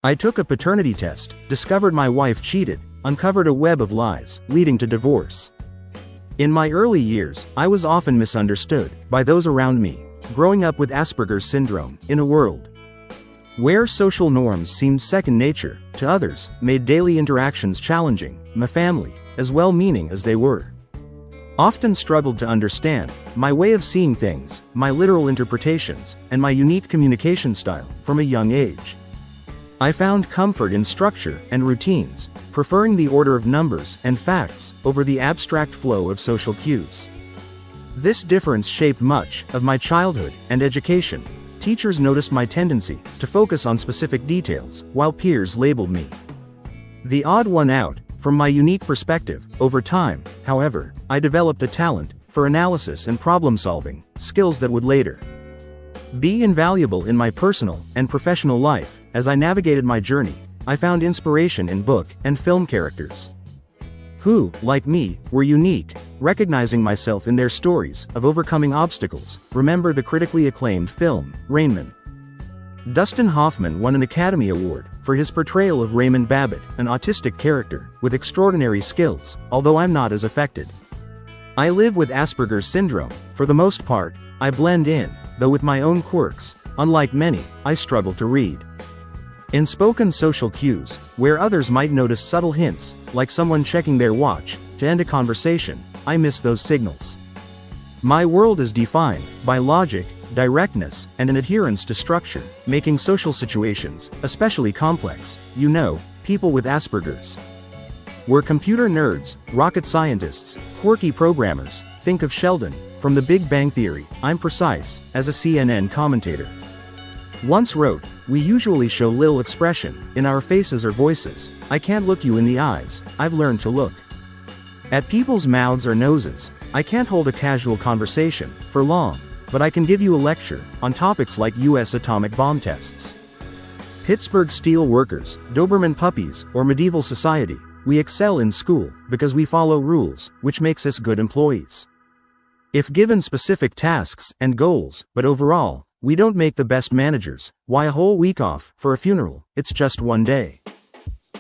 I took a paternity test, discovered my wife cheated, uncovered a web of lies, leading to divorce. In my early years, I was often misunderstood by those around me, growing up with Asperger's syndrome, in a world where social norms seemed second nature to others, made daily interactions challenging. My family, as well-meaning as they were, often struggled to understand my way of seeing things, my literal interpretations, and my unique communication style from a young age. I found comfort in structure and routines, preferring the order of numbers and facts over the abstract flow of social cues. This difference shaped much of my childhood and education. Teachers noticed my tendency to focus on specific details, while peers labeled me the odd one out. From my unique perspective, over time, however, I developed a talent for analysis and problem-solving, skills that would later be invaluable in my personal and professional life. As I navigated my journey, I found inspiration in book and film characters who, like me, were unique, recognizing myself in their stories of overcoming obstacles. Remember the critically acclaimed film, Rain Man? Dustin Hoffman won an Academy Award for his portrayal of Raymond Babbitt, an autistic character with extraordinary skills, although I'm not as affected. I live with Asperger's syndrome. For the most part, I blend in, though with my own quirks. Unlike many, I struggle to read in spoken social cues, where others might notice subtle hints, like someone checking their watch to end a conversation. I miss those signals. My world is defined by logic, directness, and an adherence to structure, making social situations especially complex. People with Asperger's were computer nerds, rocket scientists, quirky programmers. Think of Sheldon from The Big Bang Theory. I'm precise, as a CNN commentator once wrote, "We usually show little expression in our faces or voices. I can't look you in the eyes. I've learned to look at people's mouths or noses. I can't hold a casual conversation for long, but I can give you a lecture on topics like U.S. atomic bomb tests, Pittsburgh steel workers, Doberman puppies, or medieval society. We excel in school because we follow rules, which makes us good employees if given specific tasks and goals, but overall, we don't make the best managers. Why a whole week off for a funeral? It's just one day."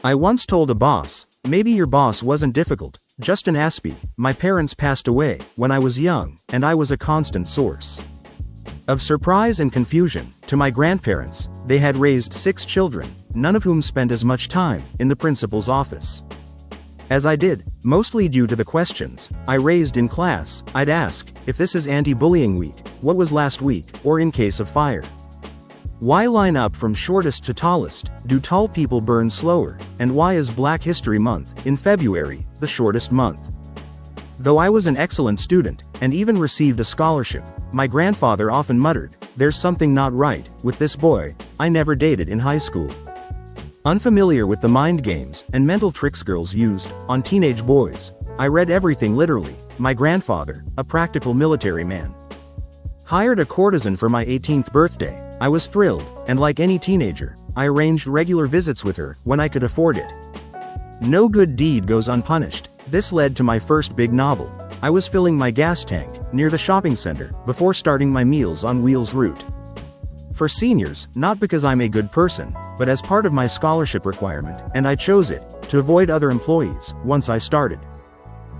I once told a boss, "Maybe your boss wasn't difficult, just an aspie." My parents passed away when I was young, and I was a constant source of surprise and confusion to my grandparents. They had raised 6 children, none of whom spent as much time in the principal's office as I did, mostly due to the questions I raised in class. I'd ask, if this is anti-bullying week, what was last week, or in case of fire, why line up from shortest to tallest? Do tall people burn slower? And why is Black History Month, in February, the shortest month? Though I was an excellent student, and even received a scholarship, my grandfather often muttered, "There's something not right with this boy." I never dated in high school. Unfamiliar with the mind games and mental tricks girls used on teenage boys, I read everything literally. My grandfather, a practical military man, hired a courtesan for my 18th birthday. I was thrilled, and like any teenager, I arranged regular visits with her when I could afford it. No good deed goes unpunished. This led to my first big novel. I was filling my gas tank near the shopping center before starting my Meals on Wheels route for seniors, not because I'm a good person, but as part of my scholarship requirement, and I chose it to avoid other employees. Once I started,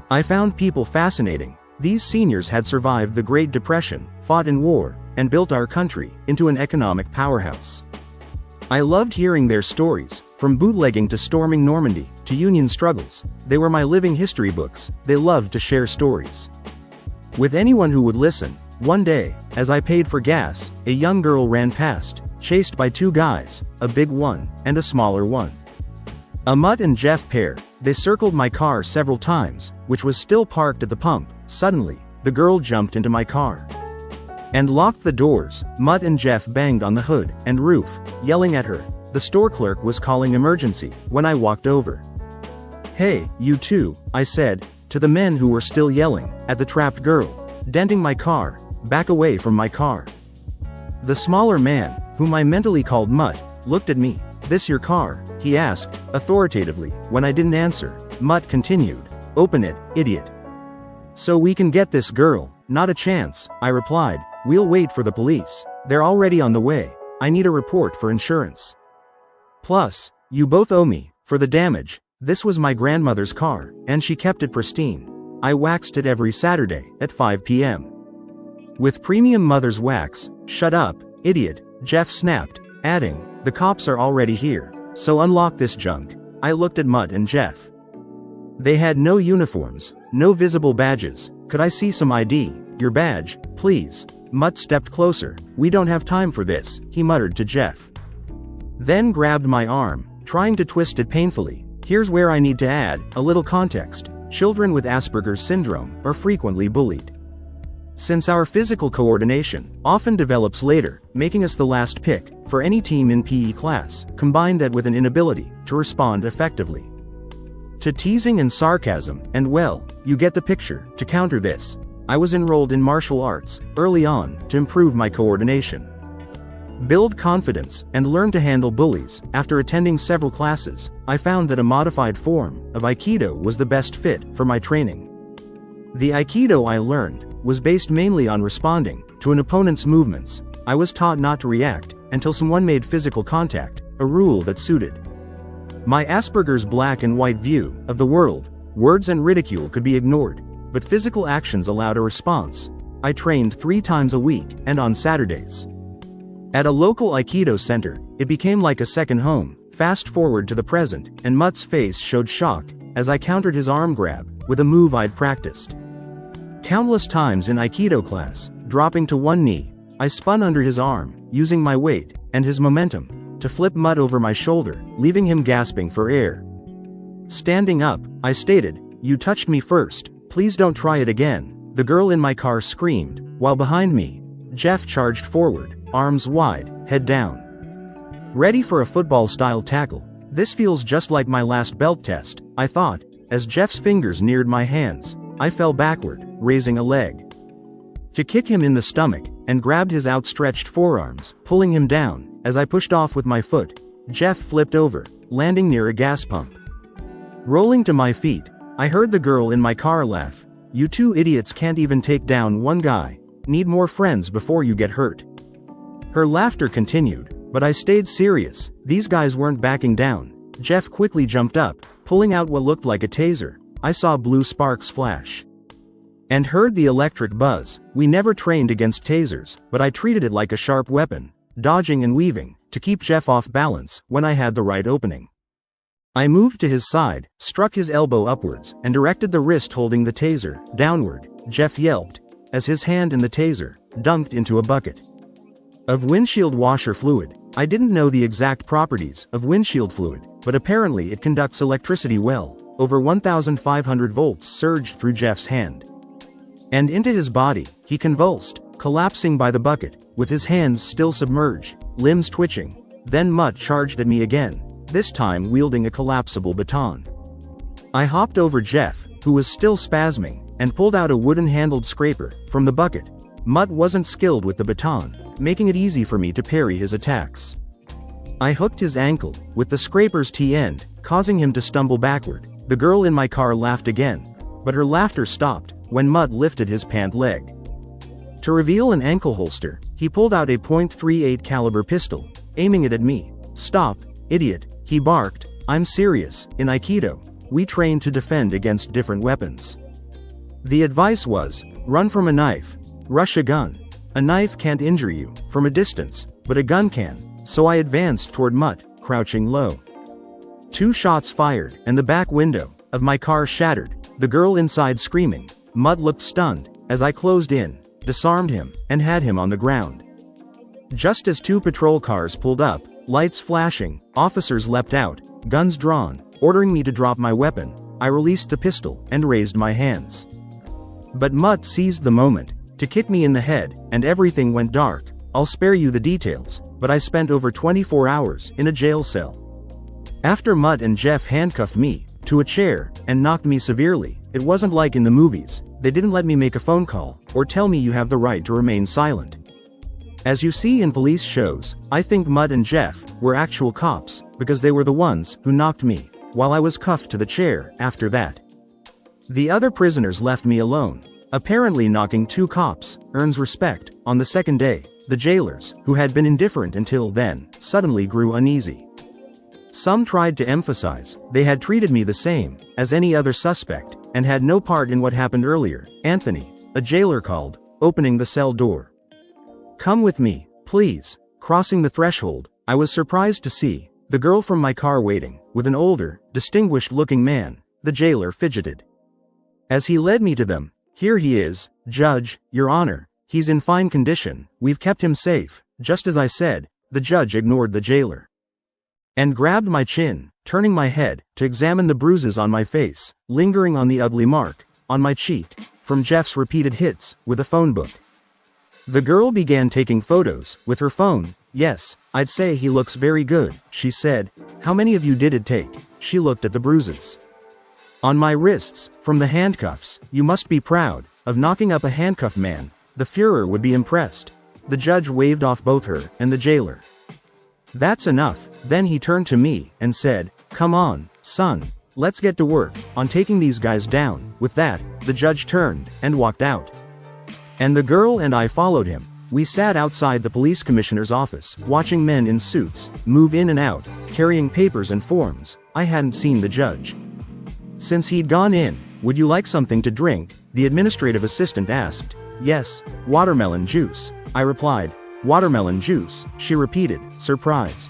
I found people fascinating. These seniors had survived the Great Depression, fought in war, and built our country into an economic powerhouse. I loved hearing their stories, from bootlegging to storming Normandy, to union struggles. They were my living history books. They loved to share stories with anyone who would listen. One day, as I paid for gas, a young girl ran past, chased by 2 guys, a big one, and a smaller one. A Mutt and Jeff pair. They circled my car several times, which was still parked at the pump. Suddenly, the girl jumped into my car and locked the doors. Mutt and Jeff banged on the hood and roof, yelling at her. The store clerk was calling emergency when I walked over. "Hey, you two," I said, to the men who were still yelling at the trapped girl, denting my car. "Back away from my car." The smaller man, whom I mentally called Mutt, looked at me. "This your car?" he asked, authoritatively. When I didn't answer, Mutt continued, "Open it, idiot, so we can get this girl." "Not a chance," I replied. "We'll wait for the police. They're already on the way. I need a report for insurance." Plus, you both owe me for the damage. This was my grandmother's car, and she kept it pristine. I waxed it every Saturday at 5 p.m. with premium mother's wax. Shut up, idiot, Jeff snapped, adding, the cops are already here, so unlock this junk. I looked at Mutt and Jeff. They had no uniforms, no visible badges. Could I see some ID? Your badge, please. Mutt stepped closer. We don't have time for this, he muttered to Jeff. Then grabbed my arm, trying to twist it painfully. Here's where I need to add a little context. Children with Asperger's syndrome are frequently bullied. Since our physical coordination often develops later, making us the last pick for any team in PE class, combine that with an inability to respond effectively to teasing and sarcasm, and well, you get the picture. To counter this, I was enrolled in martial arts early on to improve my coordination, build confidence, and learn to handle bullies. After attending several classes, I found that a modified form of Aikido was the best fit for my training. The Aikido I learned was based mainly on responding to an opponent's movements. I was taught not to react until someone made physical contact, a rule that suited my Asperger's black and white view of the world. Words and ridicule could be ignored, but physical actions allowed a response. I trained 3 times a week and on Saturdays at a local Aikido center. It became like a second home. Fast forward to the present, and Mutt's face showed shock as I countered his arm grab with a move I'd practiced countless times in Aikido class. Dropping to one knee, I spun under his arm, using my weight and his momentum to flip Mutt over my shoulder, leaving him gasping for air. Standing up, I stated, "You touched me first, please don't try it again." The girl in my car screamed, while behind me, Jeff charged forward, arms wide, head down, ready for a football-style tackle. This feels just like my last belt test, I thought, as Jeff's fingers neared my hands. I fell backward, raising a leg to kick him in the stomach, and grabbed his outstretched forearms, pulling him down. As I pushed off with my foot, Jeff flipped over, landing near a gas pump. Rolling to my feet, I heard the girl in my car laugh. "You two idiots can't even take down one guy. Need more friends before you get hurt." Her laughter continued, but I stayed serious. These guys weren't backing down. Jeff quickly jumped up, pulling out what looked like a taser. I saw blue sparks flash and heard the electric buzz. We never trained against tasers, but I treated it like a sharp weapon, dodging and weaving to keep Jeff off balance when I had the right opening. I moved to his side, struck his elbow upwards, and directed the wrist holding the taser downward. Jeff yelped as his hand in the taser dunked into a bucket of windshield washer fluid. I didn't know the exact properties of windshield fluid, but apparently it conducts electricity well. Over 1,500 volts surged through Jeff's hand and into his body. He convulsed, collapsing by the bucket, with his hands still submerged, limbs twitching. Then Mutt charged at me again, this time wielding a collapsible baton. I hopped over Jeff, who was still spasming, and pulled out a wooden-handled scraper from the bucket. Mutt wasn't skilled with the baton, making it easy for me to parry his attacks. I hooked his ankle with the scraper's T-end, causing him to stumble backward. The girl in my car laughed again, but her laughter stopped when Mutt lifted his pant leg to reveal an ankle holster. He pulled out a .38 caliber pistol, aiming it at me. "Stop, idiot," he barked. "I'm serious. In Aikido, we train to defend against different weapons. The advice was, run from a knife, rush a gun. A knife can't injure you from a distance, but a gun can." So I advanced toward Mutt, crouching low. 2 shots fired, and the back window of my car shattered, the girl inside screaming. Mutt looked stunned as I closed in, disarmed him, and had him on the ground. Just as 2 patrol cars pulled up, lights flashing, officers leapt out, guns drawn, ordering me to drop my weapon. I released the pistol and raised my hands. But Mutt seized the moment to kick me in the head, and everything went dark. I'll spare you the details, but I spent over 24 hours in a jail cell. After Mutt and Jeff handcuffed me to a chair and knocked me severely, it wasn't like in the movies. They didn't let me make a phone call or tell me you have the right to remain silent. As you see in police shows, I think Mutt and Jeff were actual cops because they were the ones who knocked me while I was cuffed to the chair. After that, the other prisoners left me alone. Apparently knocking 2 cops earns respect. On the second day, the jailers, who had been indifferent until then, suddenly grew uneasy. Some tried to emphasize they had treated me the same as any other suspect and had no part in what happened earlier. Anthony, a jailer called, opening the cell door. "Come with me, please." Crossing the threshold, I was surprised to see the girl from my car waiting with an older, distinguished-looking man. The jailer fidgeted as he led me to them. "Here he is, Judge, Your Honor. He's in fine condition. We've kept him safe." Just as I said, the judge ignored the jailer and grabbed my chin, turning my head to examine the bruises on my face, lingering on the ugly mark on my cheek from Jeff's repeated hits with a phone book. The girl began taking photos with her phone. "Yes, I'd say he looks very good," she said. "How many of you did it take?" She looked at the bruises on my wrists from the handcuffs. "You must be proud of knocking up a handcuffed man. The Führer would be impressed." The judge waved off both her and the jailer. "That's enough." Then he turned to me and said, "Come on, son. Let's get to work on taking these guys down." With that, the judge turned and walked out, and the girl and I followed him. We sat outside the police commissioner's office, watching men in suits move in and out, carrying papers and forms. I hadn't seen the judge since he'd gone in. "Would you like something to drink?" the administrative assistant asked. "Yes, watermelon juice," I replied. "Watermelon juice," she repeated, surprised.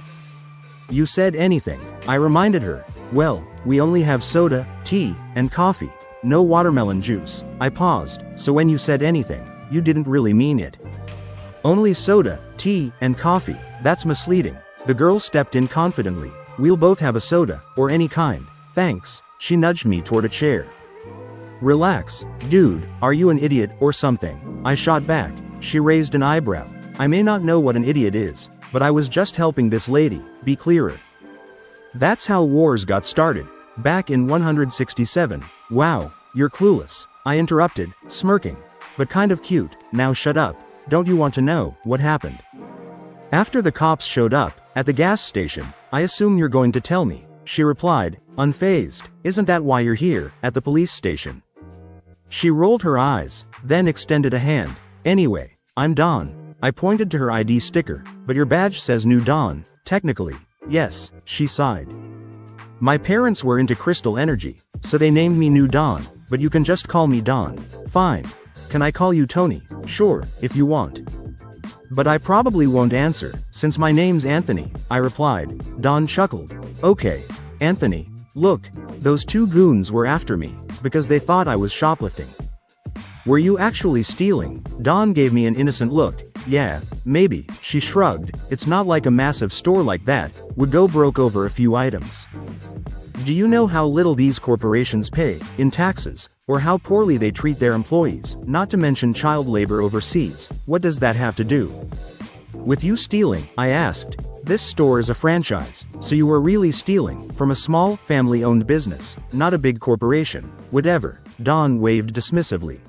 "You said anything," I reminded her. "Well, we only have soda, tea, and coffee. No watermelon juice." I paused. "So when you said anything, you didn't really mean it?" "Only soda, tea, and coffee." "That's misleading." The girl stepped in confidently. "We'll both have a soda, or any kind." "Thanks." She nudged me toward a chair. "Relax, dude, are you an idiot or something?" I shot back. She raised an eyebrow. "I may not know what an idiot is, but I was just helping this lady be clearer. That's how wars got started, back in 167. "Wow, you're clueless," I interrupted, smirking. "But kind of cute." "Now shut up. Don't you want to know what happened after the cops showed up at the gas station?" "I assume you're going to tell me," she replied, unfazed. "Isn't that why you're here at the police station?" She rolled her eyes, then extended a hand. "Anyway, I'm Dawn." I pointed to her ID sticker. "But your badge says New Dawn." "Technically, yes," she sighed. "My parents were into crystal energy, so they named me New Dawn, but you can just call me Dawn." "Fine. Can I call you Tony?" "Sure, if you want. But I probably won't answer, since my name's Anthony," I replied. Dawn chuckled. "Okay, Anthony. Look, those two goons were after me, because they thought I was shoplifting." "Were you actually stealing?" Dawn gave me an innocent look. "Yeah, maybe," she shrugged. "It's not like a massive store like that would go broke over a few items. Do you know how little these corporations pay in taxes, or how poorly they treat their employees, not to mention child labor overseas? What does that have to do with you stealing?" I asked. "This store is a franchise, so you were really stealing from a small, family-owned business, not a big corporation." "Whatever," Dawn waved dismissively.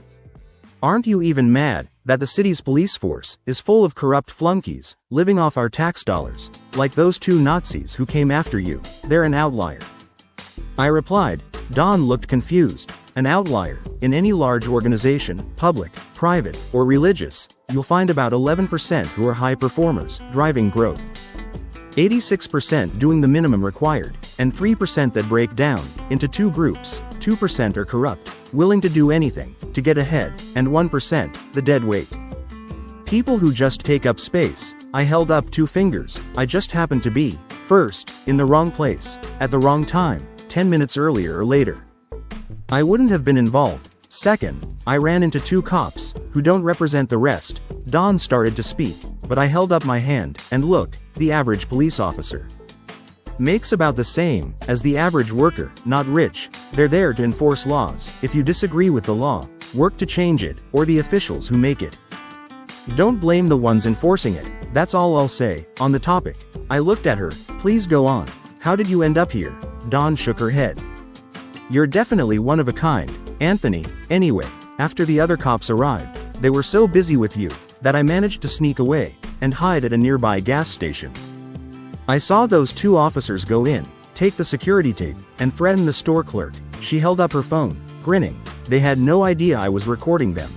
"Aren't you even mad that the city's police force is full of corrupt flunkies, living off our tax dollars, like those two Nazis who came after you? They're an outlier," I replied. Dawn looked confused. "An outlier? In any large organization, public, private, or religious, you'll find about 11% who are high performers, driving growth, 86% doing the minimum required, and 3% that break down into two groups. 2% are corrupt, willing to do anything to get ahead, and 1%, the dead weight. People who just take up space." I held up two fingers. "I just happened to be, first, in the wrong place, at the wrong time, 10 minutes earlier or later. I wouldn't have been involved. Second, I ran into two cops, who don't represent the rest." Dawn started to speak, but I held up my hand, and look, the average police officer makes about the same as the average worker, not rich. They're there to enforce laws. If you disagree with the law, work to change it, or the officials who make it. Don't blame the ones enforcing it. That's all I'll say on the topic. I looked at her. "Please go on. How did you end up here?" Dawn shook her head. "You're definitely one of a kind, Anthony. Anyway, after the other cops arrived, they were so busy with you that I managed to sneak away and hide at a nearby gas station. I saw those two officers go in, take the security tape, and threaten the store clerk." She held up her phone, grinning. "They had no idea I was recording them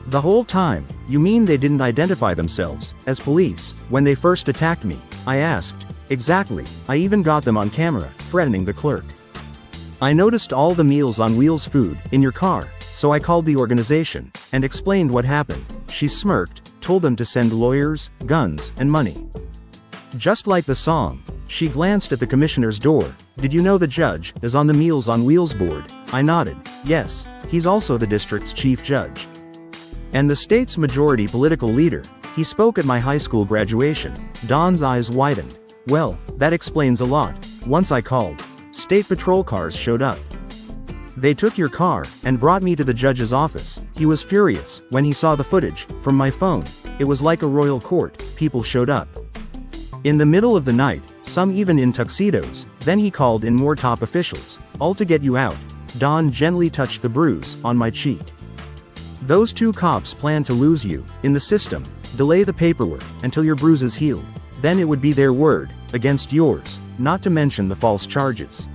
the whole time." "You mean they didn't identify themselves as police when they first attacked me?" I asked. Exactly, I even got them on camera, threatening the clerk. I noticed all the Meals on Wheels food in your car, so I called the organization and explained what happened. She smirked, told them to send lawyers, guns, and money. Just like the song. She glanced at the commissioner's door. Did you know the judge is on the Meals on Wheels board? I nodded. Yes, he's also the district's chief judge. And the state's majority political leader. He spoke at my high school graduation. Don's eyes widened. Well, that explains a lot. Once I called. State patrol cars showed up. They took your car and brought me to the judge's office. He was furious when he saw the footage from my phone. It was like a royal court. People showed up. In the middle of the night, some even in tuxedos. Then he called in more top officials. All to get you out. Don gently touched the bruise on my cheek. Those two cops plan to lose you in the system. Delay the paperwork until your bruises healed. Then it would be their word against yours, not to mention the false charges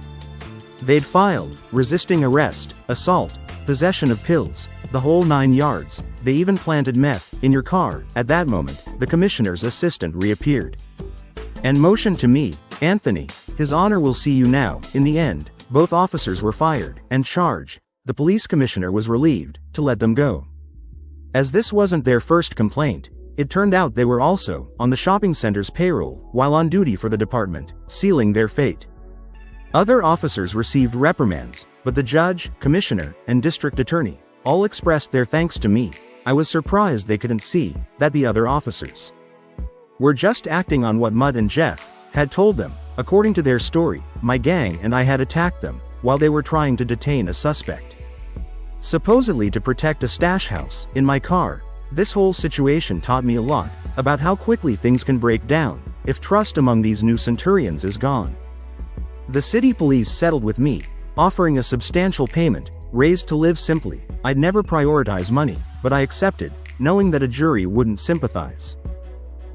they'd filed: resisting arrest, assault, possession of pills, the whole 9 yards. They even planted meth in your car. At that moment, the commissioner's assistant reappeared and motioned to me. Anthony, His Honor will see you now. In the end, both officers were fired and charged. The police commissioner was relieved to let them go. As this wasn't their first complaint, it turned out they were also on the shopping center's payroll while on duty for the department, sealing their fate. Other officers received reprimands, but the judge, commissioner, and district attorney all expressed their thanks to me. I was surprised they couldn't see that the other officers were just acting on what Mudd and Jeff had told them. According to their story, my gang and I had attacked them while they were trying to detain a suspect, supposedly to protect a stash house in my car. This whole situation taught me a lot about how quickly things can break down if trust among these new centurions is gone. The city police settled with me, offering a substantial payment, raised to live simply. I'd never prioritize money, but I accepted, knowing that a jury wouldn't sympathize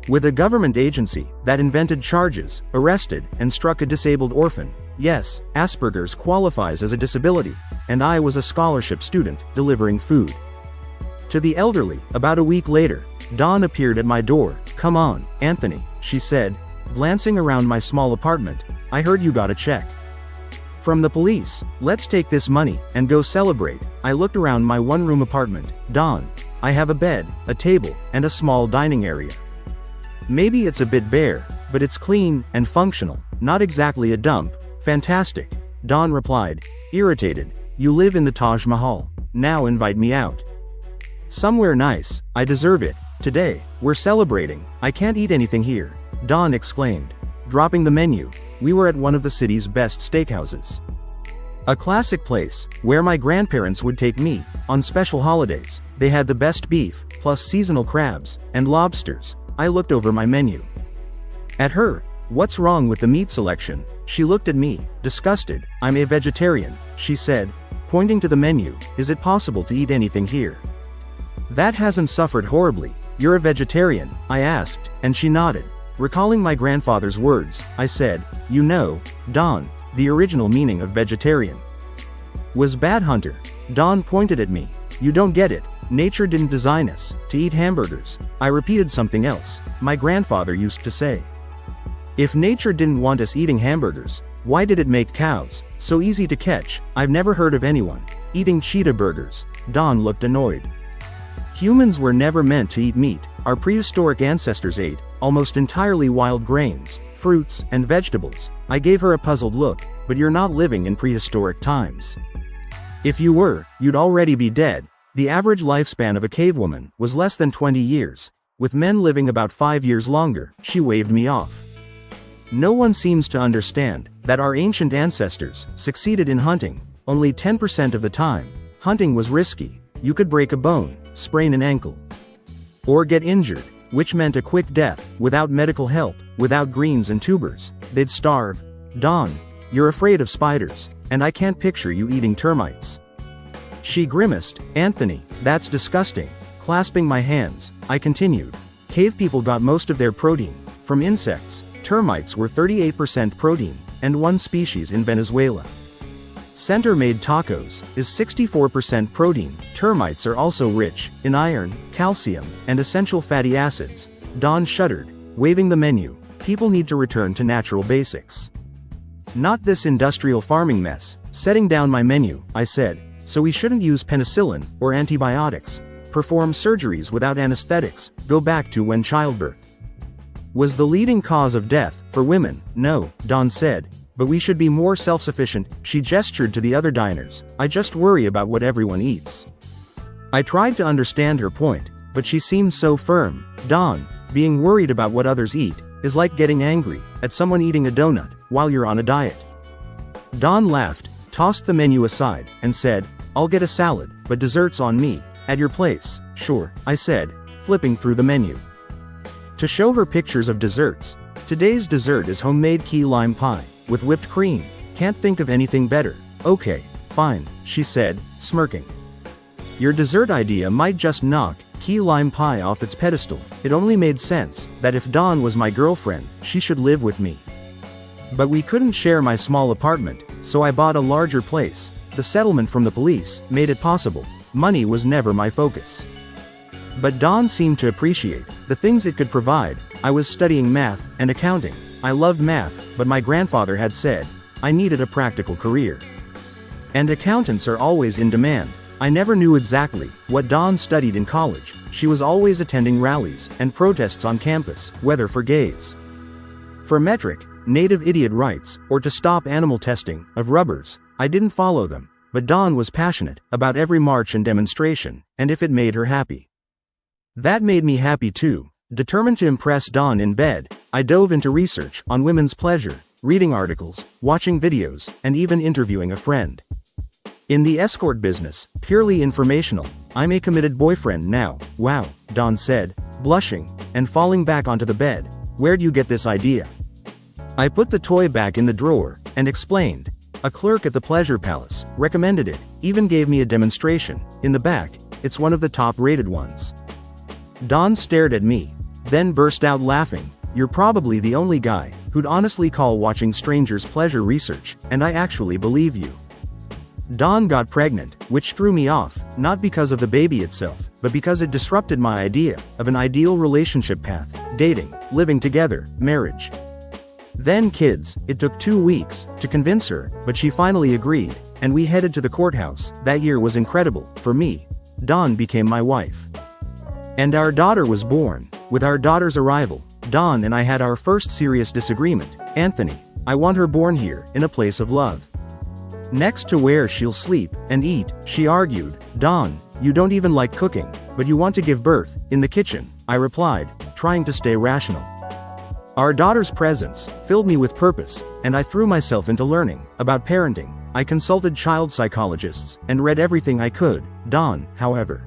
with a government agency that invented charges, arrested, and struck a disabled orphan. Yes, Asperger's qualifies as a disability, and I was a scholarship student delivering food to the elderly. About a week later, Dawn appeared at my door. Come on, Anthony, she said, glancing around my small apartment. I heard you got a check from the police. Let's take this money and go celebrate. I looked around my one-room apartment. Dawn, I have a bed, a table, and a small dining area. Maybe it's a bit bare, but it's clean and functional. Not exactly a dump. Fantastic, Dawn replied, irritated. You live in the Taj Mahal. Now invite me out somewhere nice. I deserve it. Today, we're celebrating. I can't eat anything here, Dawn exclaimed, dropping the menu. We were at one of the city's best steakhouses. A classic place, where my grandparents would take me on special holidays. They had the best beef, plus seasonal crabs and lobsters. I looked over my menu at her. What's wrong with the meat selection? She looked at me, disgusted. I'm a vegetarian, she said, pointing to the menu. Is it possible to eat anything here that hasn't suffered horribly? You're a vegetarian? I asked, and she nodded. Recalling my grandfather's words, I said, you know, Dawn, the original meaning of vegetarian was bad hunter. Dawn pointed at me. You don't get it. Nature didn't design us to eat hamburgers. I repeated something else my grandfather used to say. If nature didn't want us eating hamburgers, why did it make cows so easy to catch? I've never heard of anyone eating cheetah burgers. Dawn looked annoyed. Humans were never meant to eat meat. Our prehistoric ancestors ate almost entirely wild grains, fruits, and vegetables. I gave her a puzzled look. But you're not living in prehistoric times. If you were, you'd already be dead. The average lifespan of a cavewoman was less than 20 years, with men living about 5 years longer. She waved me off. No one seems to understand that our ancient ancestors succeeded in hunting. Only 10% of the time, hunting was risky. You could break a bone, sprain an ankle, or get injured, which meant a quick death. Without medical help, without greens and tubers, they'd starve. Dawn, you're afraid of spiders, and I can't picture you eating termites. She grimaced. Anthony, that's disgusting. Clasping my hands, I continued. Cave people got most of their protein from insects. Termites were 38% protein, and one species in Venezuela, center-made tacos, is 64% protein. Termites are also rich in iron, calcium, and essential fatty acids. Dawn shuddered, waving the menu. People need to return to natural basics. Not this industrial farming mess. Setting down my menu, I said, so we shouldn't use penicillin or antibiotics, perform surgeries without anesthetics, go back to when childbirth was the leading cause of death for women. No, Dawn said, but we should be more self-sufficient. She gestured to the other diners. I just worry about what everyone eats. I tried to understand her point, but she seemed so firm. Dawn, being worried about what others eat is like getting angry at someone eating a donut while you're on a diet. Dawn laughed, tossed the menu aside, and said, I'll get a salad, but dessert's on me. At your place? Sure, I said, flipping through the menu to show her pictures of desserts. Today's dessert is homemade key lime pie with whipped cream. Can't think of anything better. Okay, fine, she said, smirking. Your dessert idea might just knock key lime pie off its pedestal. It only made sense that if Dawn was my girlfriend, she should live with me. But we couldn't share my small apartment, so I bought a larger place. The settlement from the police made it possible. Money was never my focus. But Dawn seemed to appreciate the things it could provide. I was studying math and accounting. I loved math, but my grandfather had said I needed a practical career. And accountants are always in demand. I never knew exactly what Dawn studied in college. She was always attending rallies and protests on campus, whether for gays, for metric, native idiot rights, or to stop animal testing of rubbers. I didn't follow them, but Dawn was passionate about every march and demonstration, and if it made her happy, that made me happy too. Determined to impress Dawn in bed, I dove into research on women's pleasure, reading articles, watching videos, and even interviewing a friend in the escort business, purely informational. I'm a committed boyfriend now. Wow, Dawn said, blushing and falling back onto the bed. Where'd you get this idea? I put the toy back in the drawer and explained. A clerk at the Pleasure Palace recommended it, even gave me a demonstration. In the back, it's one of the top-rated ones. Dawn stared at me, then burst out laughing. You're probably the only guy who'd honestly call watching strangers pleasure research, and I actually believe you. Dawn got pregnant, which threw me off, not because of the baby itself, but because it disrupted my idea of an ideal relationship path: dating, living together, marriage. Then kids. It took 2 weeks to convince her, but she finally agreed, and we headed to the courthouse. That year was incredible for me. Dawn became my wife, and our daughter was born. With our daughter's arrival, Dawn and I had our first serious disagreement. Anthony, I want her born here, in a place of love, next to where she'll sleep and eat, she argued. Dawn, you don't even like cooking, but you want to give birth in the kitchen, I replied, trying to stay rational. Our daughter's presence filled me with purpose, and I threw myself into learning about parenting. I consulted child psychologists and read everything I could. Dawn, however,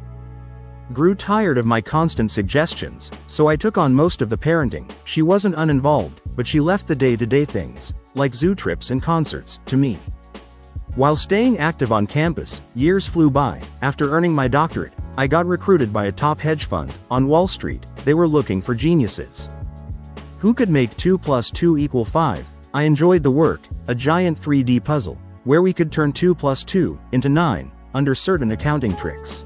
grew tired of my constant suggestions, so I took on most of the parenting. She wasn't uninvolved, but she left the day-to-day things, like zoo trips and concerts, to me. While staying active on campus, years flew by. After earning my doctorate, I got recruited by a top hedge fund on Wall Street. They were looking for geniuses who could make 2 + 2 = 5. I enjoyed the work, a giant 3D puzzle, where we could turn 2 + 2 into 9, under certain accounting tricks.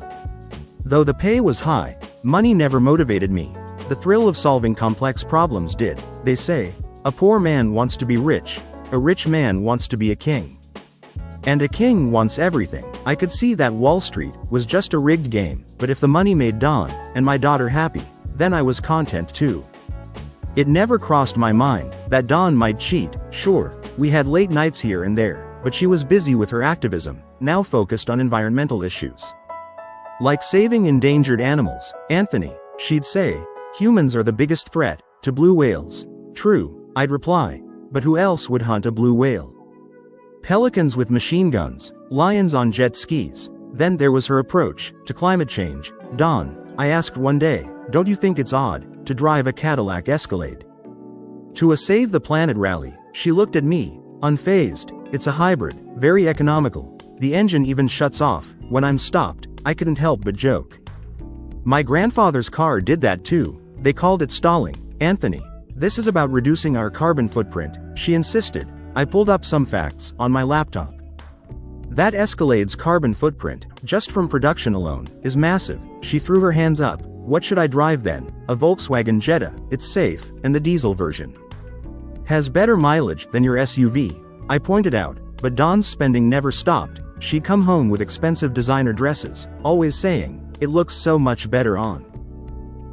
Though the pay was high, money never motivated me. The thrill of solving complex problems did. They say, a poor man wants to be rich, a rich man wants to be a king, and a king wants everything. I could see that Wall Street was just a rigged game, but if the money made Dawn and my daughter happy, then I was content too. It never crossed my mind that Dawn might cheat. Sure, we had late nights here and there, but she was busy with her activism, now focused on environmental issues, like saving endangered animals. Anthony, she'd say, humans are the biggest threat to blue whales. True, I'd reply, but who else would hunt a blue whale? Pelicans with machine guns, lions on jet skis. Then there was her approach to climate change. Dawn, I asked one day, don't you think it's odd to drive a Cadillac Escalade to a Save the Planet rally? She looked at me, unfazed. It's a hybrid, very economical. The engine even shuts off when I'm stopped. I couldn't help but joke. My grandfather's car did that too. They called it stalling. Anthony, this is about reducing our carbon footprint, she insisted. I pulled up some facts on my laptop. That Escalade's carbon footprint, just from production alone, is massive. She threw her hands up. What should I drive then? A Volkswagen Jetta, it's safe, and the diesel version Has better mileage than your SUV, I pointed out, but Dawn's spending never stopped. She'd come home with expensive designer dresses, always saying, "It looks so much better on."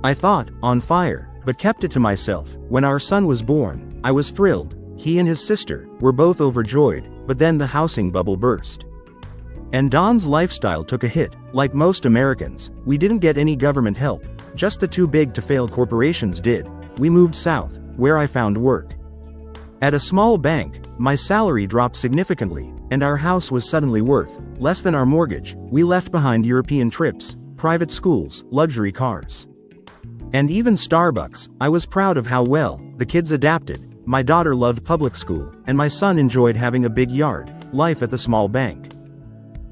I thought, on fire, but kept it to myself. When our son was born, I was thrilled. He and his sister were both overjoyed, but then the housing bubble burst. And Dawn's lifestyle took a hit. Like most Americans, we didn't get any government help, just the too big to fail corporations did. We moved south, where I found work. At a small bank, my salary dropped significantly, and our house was suddenly worth less than our mortgage. We left behind European trips, private schools, luxury cars, and even Starbucks. I was proud of how well the kids adapted. My daughter loved public school, and my son enjoyed having a big yard. Life at the small bank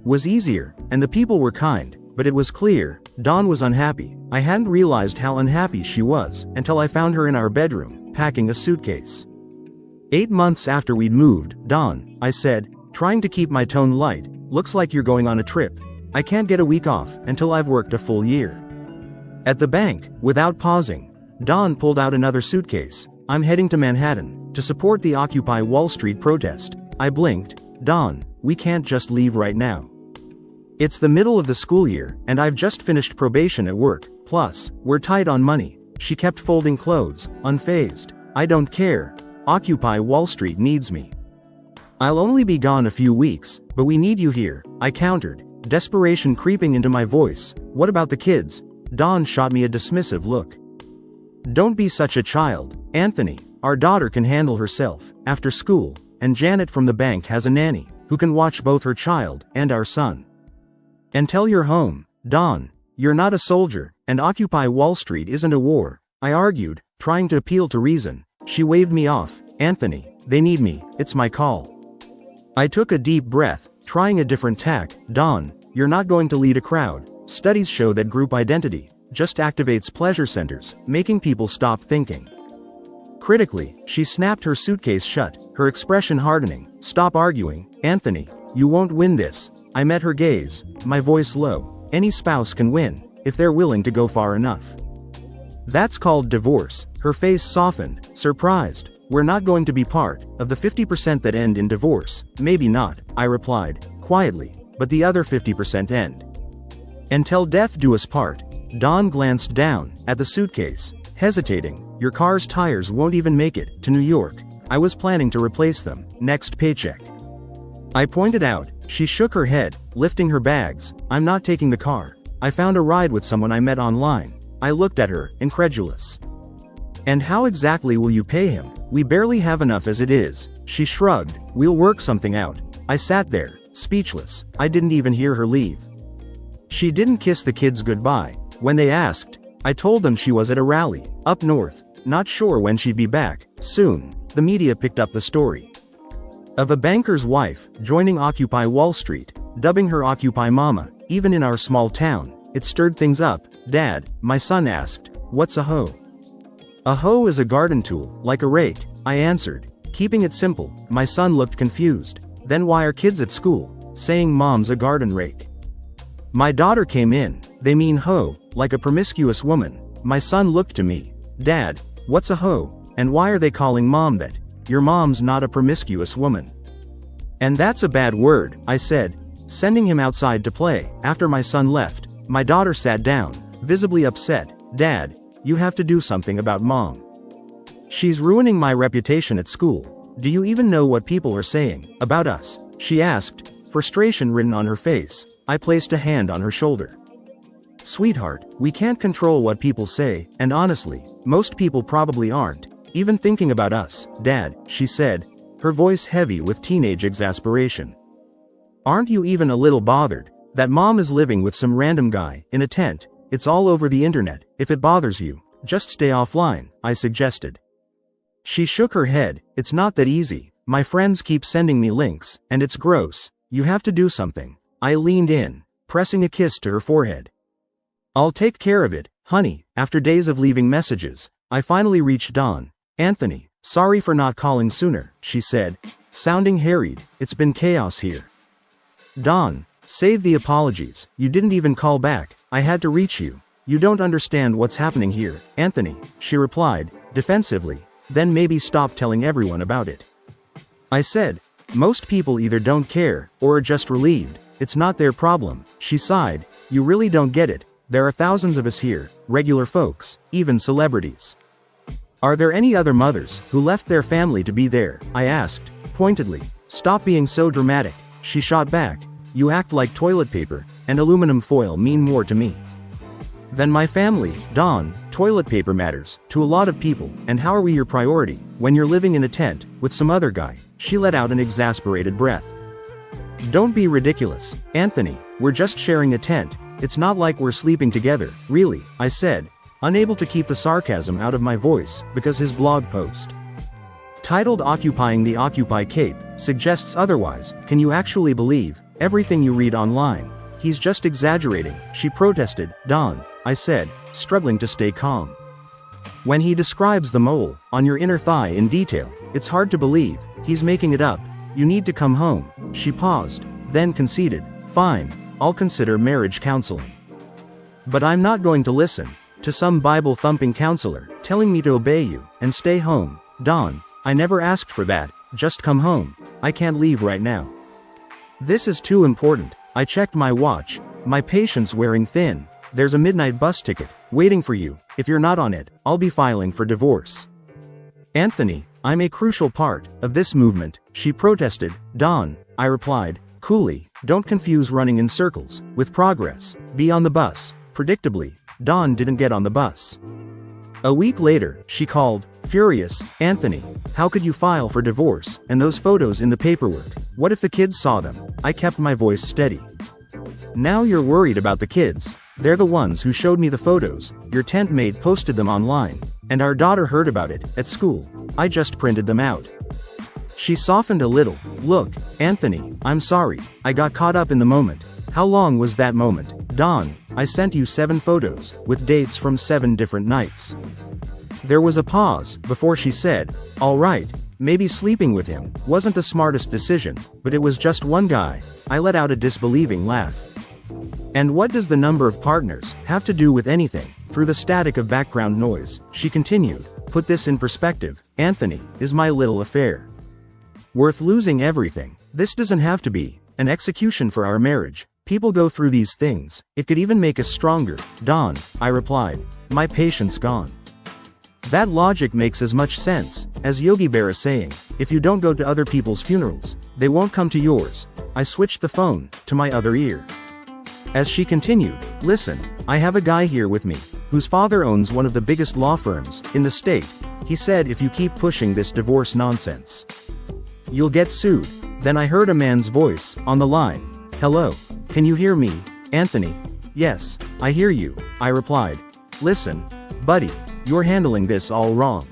was easier, and the people were kind, but it was clear, Dawn was unhappy. I hadn't realized how unhappy she was until I found her in our bedroom, packing a suitcase. 8 months after we'd moved, "Dawn," I said, trying to keep my tone light, "looks like you're going on a trip. I can't get a week off until I've worked a full year." At the bank, without pausing, Dawn pulled out another suitcase. "I'm heading to Manhattan to support the Occupy Wall Street protest." I blinked. "Dawn, we can't just leave right now. It's the middle of the school year, and I've just finished probation at work. Plus, we're tight on money." She kept folding clothes, unfazed. "I don't care. Occupy Wall Street needs me. I'll only be gone a few weeks, but we need you here," I countered, desperation creeping into my voice. "What about the kids?" Dawn shot me a dismissive look. "Don't be such a child, Anthony. Our daughter can handle herself after school, and Janet from the bank has a nanny who can watch both her child and our son. Until you're home, Dawn, you're not a soldier, and Occupy Wall Street isn't a war," I argued, trying to appeal to reason. She waved me off. "Anthony, they need me, it's my call." I took a deep breath, trying a different tack. "Dawn, you're not going to lead a crowd. Studies show that group identity just activates pleasure centers, making people stop thinking critically." She snapped her suitcase shut, her expression hardening. "Stop arguing, Anthony. You won't win this." I met her gaze, my voice low. "Any spouse can win, if they're willing to go far enough. That's called divorce." Her face softened, surprised. "We're not going to be part of the 50% that end in divorce." "Maybe not," I replied, quietly, "but the other 50% end. Until death do us part." Dawn glanced down at the suitcase, hesitating. "Your car's tires won't even make it to New York. I was planning to replace them next paycheck," I pointed out. She shook her head, lifting her bags. "I'm not taking the car. I found a ride with someone I met online." I looked at her, incredulous. "And how exactly will you pay him? We barely have enough as it is." She shrugged. "We'll work something out." I sat there, speechless. I didn't even hear her leave. She didn't kiss the kids goodbye. When they asked, I told them she was at a rally up north, not sure when she'd be back. Soon, the media picked up the story of a banker's wife joining Occupy Wall Street, dubbing her Occupy Mama. Even in our small town, it stirred things up. "Dad," my son asked, "what's a hoe?" "A hoe is a garden tool, like a rake," I answered, keeping it simple. My son looked confused. "Then why are kids at school saying mom's a garden rake?" My daughter came in. "They mean hoe, like a promiscuous woman." My son looked to me. "Dad, what's a hoe, and why are they calling mom that? Your mom's not a promiscuous woman." "And that's a bad word," I said, sending him outside to play. After my son left, my daughter sat down, visibly upset. "Dad, you have to do something about mom. She's ruining my reputation at school. Do you even know what people are saying about us?" she asked, frustration written on her face. I placed a hand on her shoulder. "Sweetheart, we can't control what people say, and honestly, most people probably aren't even thinking about us, Dad," she said, her voice heavy with teenage exasperation. "Aren't you even a little bothered that mom is living with some random guy in a tent? It's all over the internet. If it bothers you, just stay offline," I suggested. She shook her head. "It's not that easy. My friends keep sending me links, and it's gross. You have to do something." I leaned in, pressing a kiss to her forehead. "I'll take care of it, honey." After days of leaving messages, I finally reached Dawn. "Anthony, sorry for not calling sooner," she said, sounding harried. "It's been chaos here." "Dawn, save the apologies. You didn't even call back. I had to reach you. You don't understand what's happening here, Anthony," she replied, defensively. then maybe stop telling everyone about it. I said, most people either don't care, or are just relieved. It's not their problem. She sighed, you really don't get it. There are thousands of us here, regular folks, even celebrities. Are there any other mothers who left their family to be there? I asked, pointedly. Stop being so dramatic, she shot back. You act like toilet paper and aluminum foil mean more to me than my family, Dawn. Toilet paper matters to a lot of people, and how are we your priority when you're living in a tent with some other guy? She let out an exasperated breath. Don't be ridiculous, Anthony, we're just sharing a tent. It's not like we're sleeping together, really, I said, unable to keep the sarcasm out of my voice, because his blog post, titled Occupying the Occupy Cape, suggests otherwise. Can you actually believe everything you read online? He's just exaggerating, she protested. Dawn, I said, struggling to stay calm. When he describes the mole on your inner thigh in detail, it's hard to believe. He's making it up. You need to come home. She paused, then conceded. Fine, I'll consider marriage counseling. But I'm not going to listen to some Bible-thumping counselor telling me to obey you and stay home. Dawn, I never asked for that. Just come home. I can't leave right now. This is too important. I checked my watch. My patience wearing thin. There's a midnight bus ticket waiting for you. If you're not on it, I'll be filing for divorce. Anthony, I'm a crucial part of this movement, she protested. Dawn, I replied, coolly, don't confuse running in circles with progress. Be on the bus. Predictably, Dawn didn't get on the bus. A week later, she called, furious, Anthony, how could you file for divorce, and those photos in the paperwork? What if the kids saw them? I kept my voice steady. Now you're worried about the kids. They're the ones who showed me the photos. Your tent mate posted them online, and our daughter heard about it at school. I just printed them out. She softened a little. Look, Anthony, I'm sorry. I got caught up in the moment. How long was that moment? Dawn, I sent you 7 photos, with dates from 7 different nights. There was a pause, before she said, all right, maybe sleeping with him wasn't the smartest decision, but it was just one guy. I let out a disbelieving laugh. And what does the number of partners have to do with anything? Through the static of background noise, she continued, put this in perspective, Anthony is my little affair. Worth losing everything. This doesn't have to be an execution for our marriage. People go through these things. It could even make us stronger. Dawn, I replied, my patience gone. That logic makes as much sense as Yogi Berra saying, if you don't go to other people's funerals, they won't come to yours. I switched the phone to my other ear. As she continued, listen, I have a guy here with me, whose father owns one of the biggest law firms in the state. He said if you keep pushing this divorce nonsense, you'll get sued. Then I heard a man's voice on the line. Hello, can you hear me, Anthony? Yes, I hear you, I replied. Listen, buddy, you're handling this all wrong.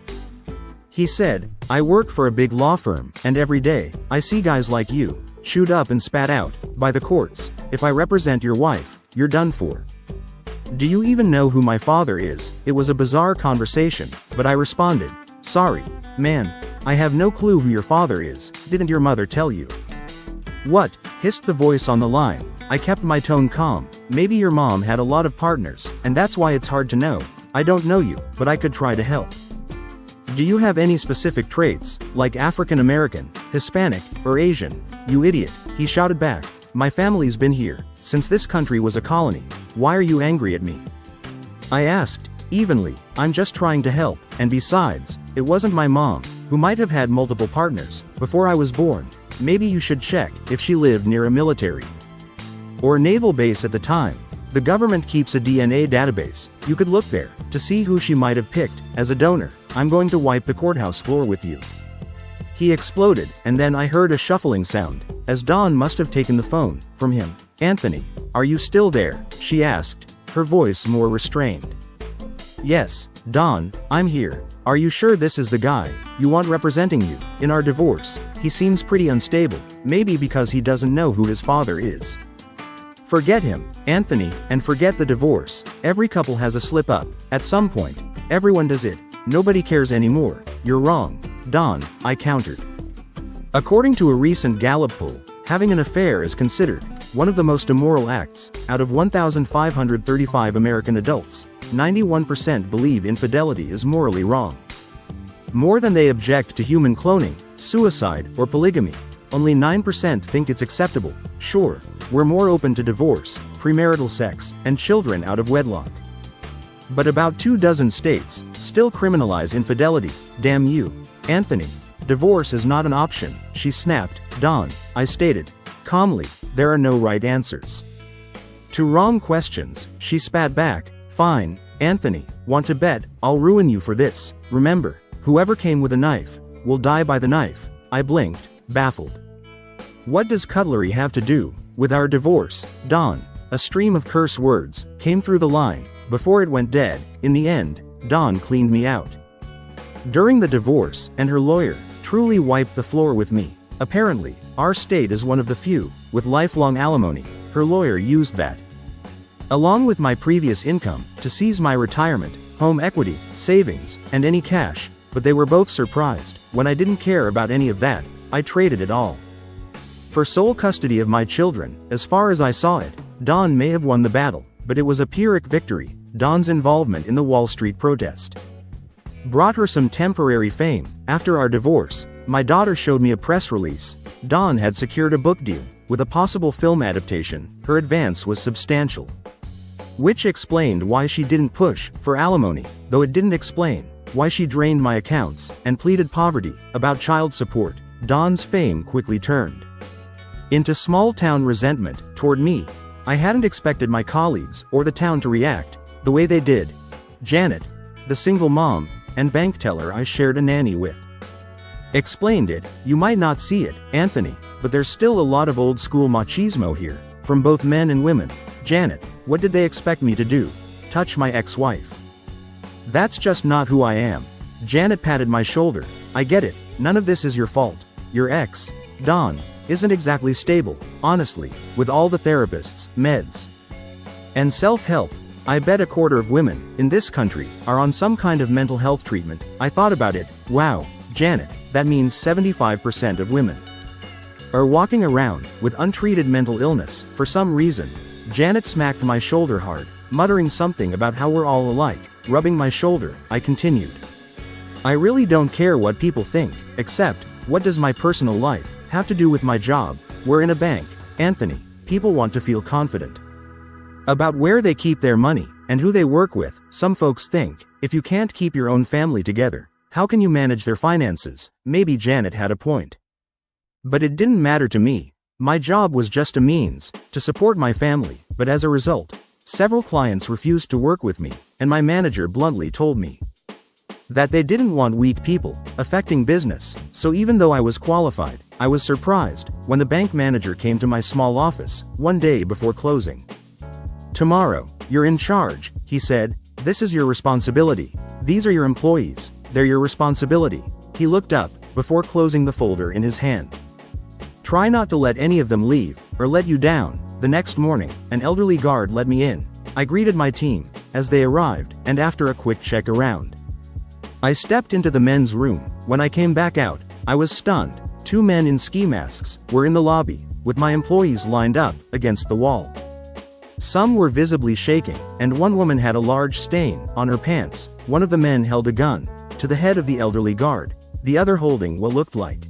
He said, I work for a big law firm, and every day, I see guys like you, chewed up and spat out by the courts. If I represent your wife, you're done for. Do you even know who my father is? It was a bizarre conversation, but I responded, sorry, man, I have no clue who your father is. Didn't your mother tell you? What? Hissed the voice on the line. I kept my tone calm. Maybe your mom had a lot of partners, and that's why it's hard to know. I don't know you, but I could try to help. Do you have any specific traits, like African American, Hispanic, or Asian? You idiot, he shouted back. My family's been here since this country was a colony. Why are you angry at me? I asked, evenly. I'm just trying to help, and besides, it wasn't my mom, who might have had multiple partners before I was born. Maybe you should check if she lived near a military or naval base at the time. The government keeps a DNA database. You could look there to see who she might have picked as a donor. I'm going to wipe the courthouse floor with you. He exploded, and then I heard a shuffling sound, as Dawn must have taken the phone from him. Anthony, are you still there? She asked, her voice more restrained. Yes, Dawn, I'm here. Are you sure this is the guy you want representing you in our divorce? He seems pretty unstable, maybe because he doesn't know who his father is. Forget him, Anthony, and forget the divorce. Every couple has a slip-up. At some point, everyone does it. Nobody cares anymore. You're wrong, Dawn, I countered. According to a recent Gallup poll, having an affair is considered one of the most immoral acts. Out of 1,535 American adults, 91% believe infidelity is morally wrong. More than they object to human cloning, suicide, or polygamy. Only 9% think it's acceptable. Sure, we're more open to divorce, premarital sex, and children out of wedlock. But about 24 states still criminalize infidelity. Damn you, Anthony. Divorce is not an option, she snapped. Dawn, I stated. Calmly, there are no right answers to wrong questions, she spat back. Fine, Anthony, want to bet I'll ruin you for this. Remember, whoever came with a knife will die by the knife. I blinked, baffled. What does cutlery have to do with our divorce, Dawn? A stream of curse words came through the line before it went dead. In the end, Dawn cleaned me out. During the divorce, and her lawyer truly wiped the floor with me. Apparently, our state is one of the few with lifelong alimony. Her lawyer used that, along with my previous income, to seize my retirement, home equity, savings, and any cash, but they were both surprised when I didn't care about any of that. I traded it all for sole custody of my children. As far as I saw it, Dawn may have won the battle, but it was a Pyrrhic victory. Dawn's involvement in the Wall Street protest brought her some temporary fame. After our divorce, my daughter showed me a press release. Dawn had secured a book deal with a possible film adaptation. Her advance was substantial, which explained why she didn't push for alimony, though it didn't explain why she drained my accounts and pleaded poverty. About child support, Dawn's fame quickly turned into small-town resentment toward me. I hadn't expected my colleagues or the town to react the way they did. Janet, the single mom and bank teller I shared a nanny with, explained it. You might not see it, Anthony, but there's still a lot of old-school machismo here, from both men and women. Janet, what did they expect me to do? Touch my ex-wife? That's just not who I am. Janet patted my shoulder. I get it, none of this is your fault. Your ex, Dawn, isn't exactly stable, honestly, with all the therapists, meds, and self-help. I bet a quarter of women in this country are on some kind of mental health treatment. I thought about it. Wow, Janet, that means 75% of women are walking around with untreated mental illness. For some reason, Janet smacked my shoulder hard, muttering something about how we're all alike. Rubbing my shoulder, I continued. I really don't care what people think, except, what does my personal life have to do with my job? We're in a bank, Anthony. People want to feel confident about where they keep their money and who they work with. Some folks think, if you can't keep your own family together, how can you manage their finances? Maybe Janet had a point, but it didn't matter to me. My job was just a means to support my family, but as a result, several clients refused to work with me, and my manager bluntly told me that they didn't want weak people affecting business. So even though I was qualified, I was surprised when the bank manager came to my small office one day before closing. Tomorrow, you're in charge, he said. This is your responsibility. These are your employees. They're your responsibility. He looked up before closing the folder in his hand. Try not to let any of them leave or let you down. The next morning, an elderly guard let me in. I greeted my team as they arrived, and after a quick check around, I stepped into the men's room. When I came back out, I was stunned. 2 men in ski masks were in the lobby, with my employees lined up against the wall. Some were visibly shaking, and one woman had a large stain on her pants. One of the men held a gun to the head of the elderly guard, the other holding what looked like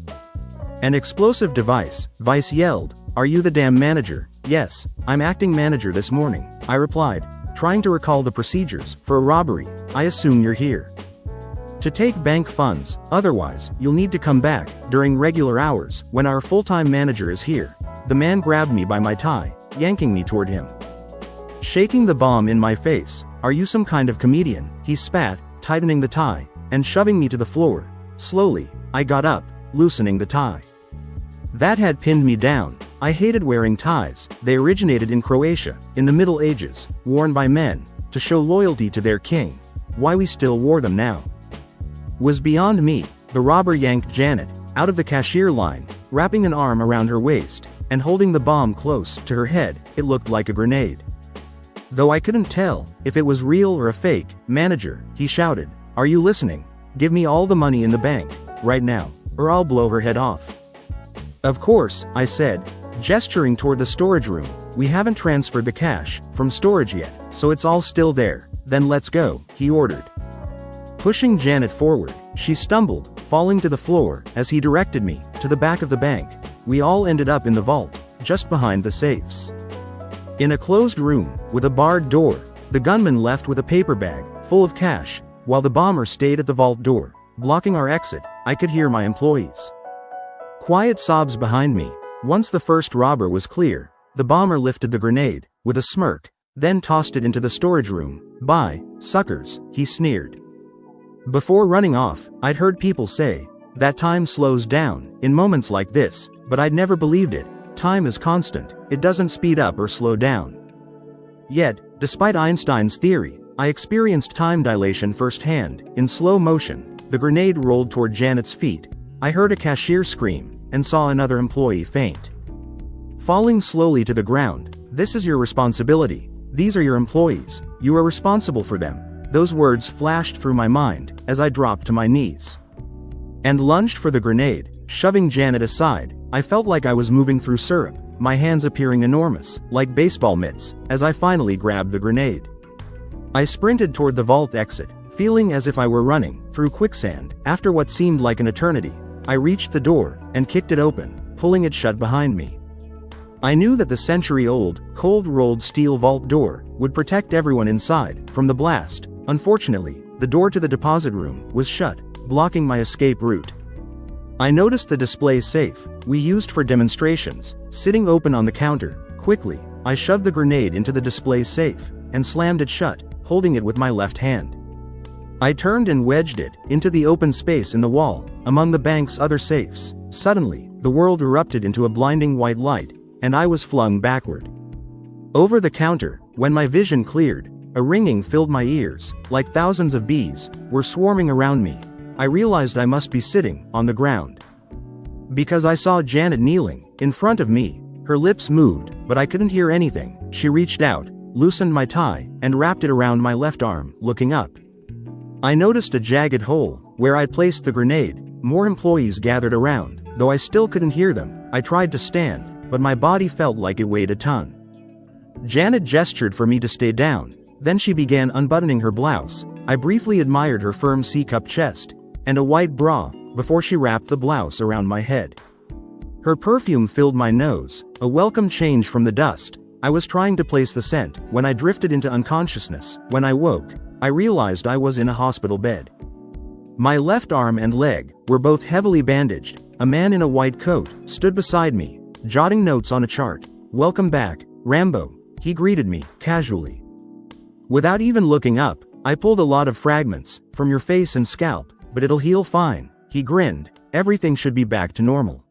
an explosive device. Vice yelled, "Are you the damn manager?" "Yes, I'm acting manager this morning," I replied, trying to recall the procedures for a robbery. "I assume you're here to take bank funds, otherwise, you'll need to come back during regular hours when our full-time manager is here." The man grabbed me by my tie, yanking me toward him, shaking the bomb in my face. "Are you some kind of comedian?" he spat, tightening the tie and shoving me to the floor. Slowly, I got up, loosening the tie that had pinned me down. I hated wearing ties. They originated in Croatia, in the Middle Ages, worn by men to show loyalty to their king. Why we still wore them now was beyond me. The robber yanked Janet out of the cashier line, wrapping an arm around her waist and holding the bomb close to her head. It looked like a grenade, though I couldn't tell if it was real or a fake. "Manager," he shouted, "are you listening? Give me all the money in the bank, right now, or I'll blow her head off." "Of course," I said, gesturing toward the storage room. "We haven't transferred the cash from storage yet, so it's all still there." "Then let's go," he ordered. Pushing Janet forward, She stumbled, falling to the floor, as he directed me to the back of the bank. We all ended up in the vault, just behind the safes. In a closed room, with a barred door, the gunman left with a paper bag, full of cash, while the bomber stayed at the vault door, blocking our exit. I could hear my employees' quiet sobs behind me. Once the first robber was clear, the bomber lifted the grenade, with a smirk, then tossed it into the storage room. "Bye, suckers," he sneered. Before running off, I'd heard people say that time slows down in moments like this, but I'd never believed it. Time is constant, it doesn't speed up or slow down. Yet, despite Einstein's theory, I experienced time dilation firsthand. In slow motion, the grenade rolled toward Janet's feet. I heard a cashier scream, and saw another employee faint, falling slowly to the ground. "This is your responsibility. These are your employees. You are responsible for them." Those words flashed through my mind, as I dropped to my knees and lunged for the grenade, shoving Janet aside. I felt like I was moving through syrup, my hands appearing enormous, like baseball mitts, as I finally grabbed the grenade. I sprinted toward the vault exit, feeling as if I were running through quicksand. After what seemed like an eternity, I reached the door and kicked it open, pulling it shut behind me. I knew that the century-old, cold-rolled steel vault door would protect everyone inside from the blast. Unfortunately, the door to the deposit room was shut, blocking my escape route. I noticed the display safe we used for demonstrations, sitting open on the counter. Quickly, I shoved the grenade into the display safe and slammed it shut, holding it with my left hand. I turned and wedged it into the open space in the wall, among the bank's other safes. Suddenly, the world erupted into a blinding white light, and I was flung backward. Over the counter, when my vision cleared, a ringing filled my ears, like thousands of bees were swarming around me. I realized I must be sitting on the ground, because I saw Janet kneeling in front of me. Her lips moved, but I couldn't hear anything. She reached out, loosened my tie, and wrapped it around my left arm. Looking up, I noticed a jagged hole where I'd placed the grenade. More employees gathered around, though I still couldn't hear them. I tried to stand, but my body felt like it weighed a ton. Janet gestured for me to stay down. Then she began unbuttoning her blouse. I briefly admired her firm C-cup chest and a white bra, before she wrapped the blouse around my head. Her perfume filled my nose, a welcome change from the dust. I was trying to place the scent when I drifted into unconsciousness. When I woke, I realized I was in a hospital bed. My left arm and leg were both heavily bandaged. A man in a white coat stood beside me, jotting notes on a chart. "Welcome back, Rambo," he greeted me, casually. Without even looking up, "I pulled a lot of fragments from your face and scalp, but it'll heal fine," he grinned. "Everything should be back to normal.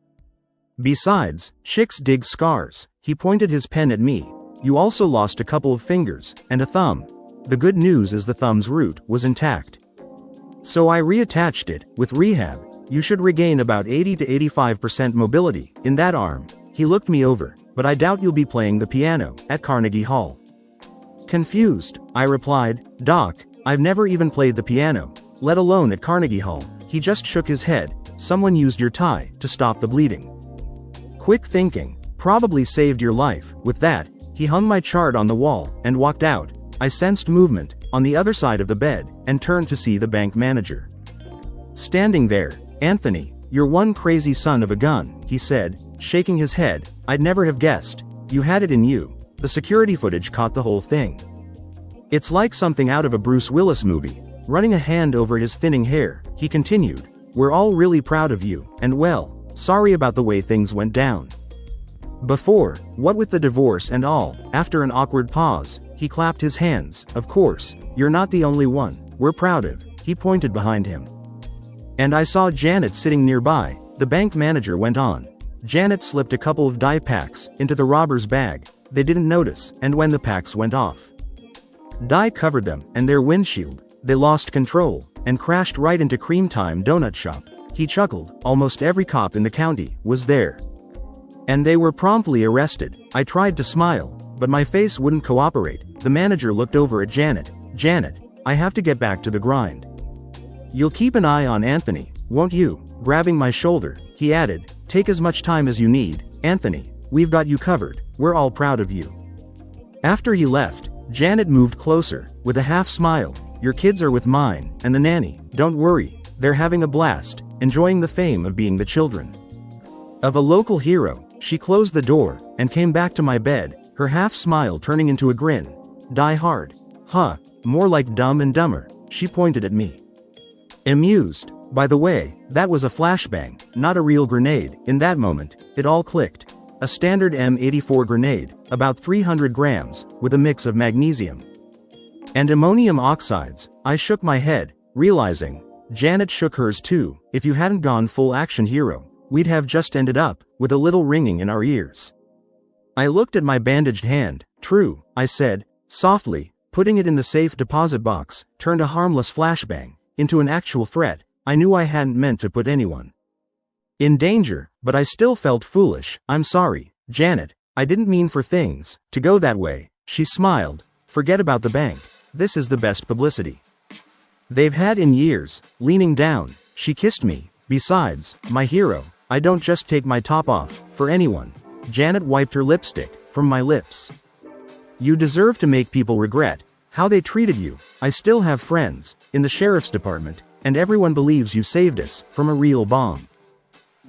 Besides, chicks dig scars." He pointed his pen at me. "You also lost a couple of fingers and a thumb. The good news is the thumb's root was intact. So I reattached it. With rehab, you should regain about 80 to 85% mobility in that arm." He looked me over. "But I doubt you'll be playing the piano at Carnegie Hall." Confused, I replied, "Doc, I've never even played the piano, let alone at Carnegie Hall." He just shook his head. "Someone used your tie to stop the bleeding. Quick thinking, probably saved your life." With that, he hung my chart on the wall and walked out. I sensed movement on the other side of the bed and turned to see the bank manager standing there. "Anthony, you're one crazy son of a gun," he said, shaking his head. "I'd never have guessed. You had it in you." The security footage caught the whole thing. "It's like something out of a Bruce Willis movie." Running a hand over his thinning hair, he continued, "We're all really proud of you, and well, sorry about the way things went down before, what with the divorce and all." After an awkward pause, he clapped his hands. "Of course, you're not the only one we're proud of." He pointed behind him, and I saw Janet sitting nearby. The bank manager went on. "Janet slipped a couple of dye packs into the robber's bag. They didn't notice, and when the packs went off, dye covered them and their windshield. They lost control and crashed right into Creamtime Donut Shop." He chuckled. "Almost every cop in the county was there, and they were promptly arrested." I tried to smile, but my face wouldn't cooperate. The manager looked over at Janet. "Janet, I have to get back to the grind. You'll keep an eye on Anthony, won't you?" Grabbing my shoulder, he added, "Take as much time as you need, Anthony. We've got you covered. We're all proud of you." After he left, Janet moved closer, with a half smile. "Your kids are with mine, and the nanny. Don't worry, they're having a blast, enjoying the fame of being the children of a local hero. She closed the door, and came back to my bed, her half-smile turning into a grin. Die Hard. Huh, more like Dumb and Dumber, she pointed at me. Amused. By the way, that was a flashbang, not a real grenade. In that moment, it all clicked. A standard M84 grenade, about 300 grams, with a mix of magnesium and ammonium oxides. I shook my head, realizing Janet shook hers too. If you hadn't gone full action hero, we'd have just ended up with a little ringing in our ears. I looked at my bandaged hand. True, I said, softly, putting it in the safe deposit box, turned a harmless flashbang into an actual threat. I knew I hadn't meant to put anyone in danger, but I still felt foolish. I'm sorry, Janet, I didn't mean for things to go that way. She smiled. Forget about the bank. This is the best publicity they've had in years. Leaning down, she kissed me. Besides, my hero, I don't just take my top off for anyone. Janet wiped her lipstick from my lips. You deserve to make people regret how they treated you. I still have friends in the sheriff's department, and everyone believes you saved us from a real bomb.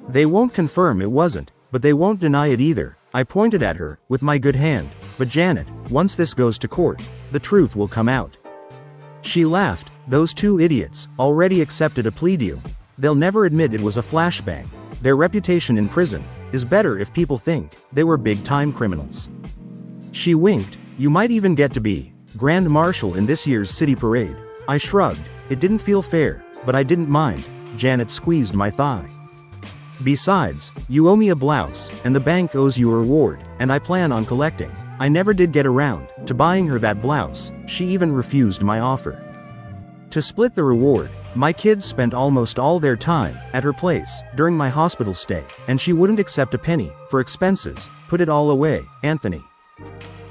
They won't confirm it wasn't, but they won't deny it either. I pointed at her with my good hand. But Janet, once this goes to court, the truth will come out. She laughed. Those two idiots already accepted a plea deal. They'll never admit it was a flashbang. Their reputation in prison is better if people think they were big-time criminals. She winked. You might even get to be Grand Marshal in this year's city parade. I shrugged. It didn't feel fair, but I didn't mind. Janet squeezed my thigh. Besides, you owe me a blouse, and the bank owes you a reward, and I plan on collecting. I never did get around to buying her that blouse. She even refused my offer to split the reward. My kids spent almost all their time at her place during my hospital stay, and she wouldn't accept a penny for expenses. Put it all away, Anthony,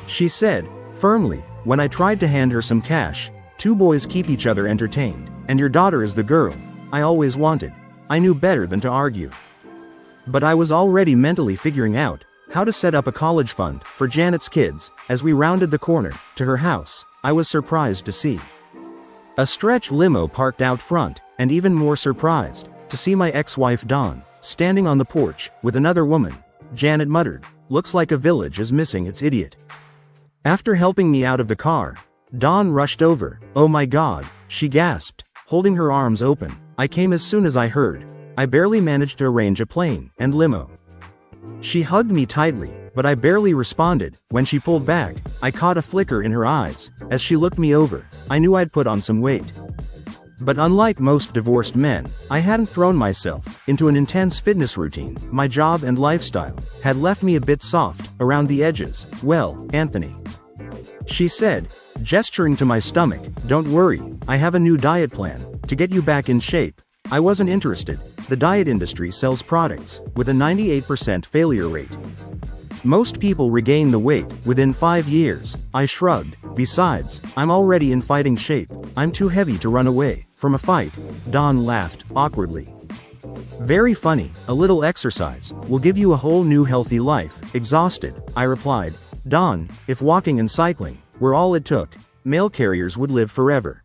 she said firmly. When I tried to hand her some cash, two boys keep each other entertained, and your daughter is the girl I always wanted. I knew better than to argue. But I was already mentally figuring out how to set up a college fund for Janet's kids. As we rounded the corner to her house, I was surprised to see a stretch limo parked out front, and even more surprised to see my ex-wife Dawn standing on the porch with another woman. Janet muttered, "Looks like a village is missing its idiot." After helping me out of the car, Dawn rushed over. Oh my God, she gasped, holding her arms open. I came as soon as I heard. I barely managed to arrange a plane and limo. She hugged me tightly, but I barely responded. When she pulled back, I caught a flicker in her eyes. As she looked me over, I knew I'd put on some weight. But unlike most divorced men, I hadn't thrown myself into an intense fitness routine. My job and lifestyle had left me a bit soft around the edges. Well, Anthony, she said, gesturing to my stomach, don't worry, I have a new diet plan to get you back in shape. I wasn't interested. The diet industry sells products with a 98% failure rate. Most people regain the weight within 5 years. I shrugged. Besides, I'm already in fighting shape. I'm too heavy to run away from a fight. Dawn laughed awkwardly. Very funny. A little exercise will give you a whole new healthy life. Exhausted, I replied. Dawn, if walking and cycling were all it took, mail carriers would live forever.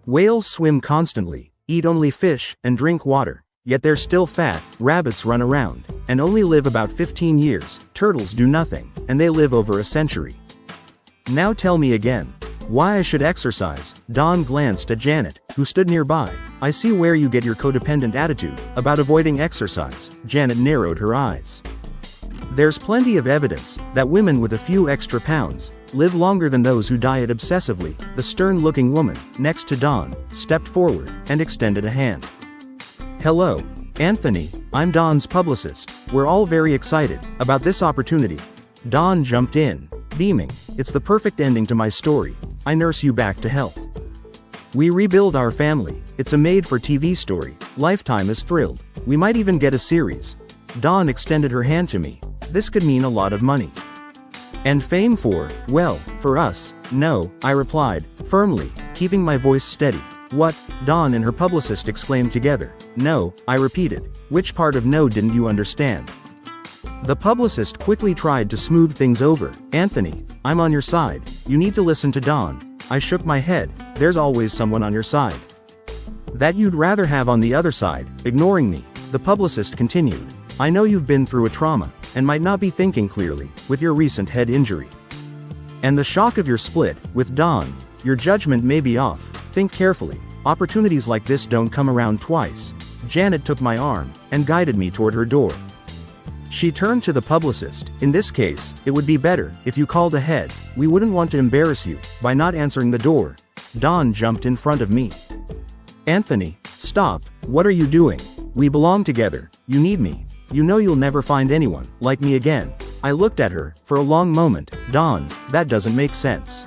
Whales swim constantly, eat only fish, and drink water. Yet they're still fat. Rabbits run around and only live about 15 years. Turtles do nothing, and they live over a century. Now tell me again why I should exercise. Dawn glanced at Janet, who stood nearby. I see where you get your codependent attitude about avoiding exercise. Janet narrowed her eyes. There's plenty of evidence that women with a few extra pounds live longer than those who diet obsessively. The stern-looking woman next to Dawn stepped forward and extended a hand. Hello, Anthony, I'm Dawn's publicist. We're all very excited about this opportunity. Dawn jumped in, beaming. It's the perfect ending to my story. I nurse you back to health. We rebuild our family. It's a made-for-TV story. Lifetime is thrilled. We might even get a series. Dawn extended her hand to me. This could mean a lot of money. And fame well, for us. No, I replied, firmly, keeping my voice steady. What? Dawn and her publicist exclaimed together. No, I repeated. Which part of no didn't you understand? The publicist quickly tried to smooth things over. Anthony, I'm on your side. You need to listen to Dawn. I shook my head. There's always someone on your side. that you'd rather have on the other side, ignoring me. The publicist continued. I know you've been through a trauma, and might not be thinking clearly, with your recent head injury. And the shock of your split, with Don, your judgment may be off. Think carefully. Opportunities like this don't come around twice. Janet took my arm, and guided me toward her door. She turned to the publicist. In this case, it would be better if you called ahead. We wouldn't want to embarrass you by not answering the door. Don jumped in front of me. Anthony, stop. What are you doing? We belong together. You need me. You know you'll never find anyone like me again. I looked at her for a long moment. Don, that doesn't make sense.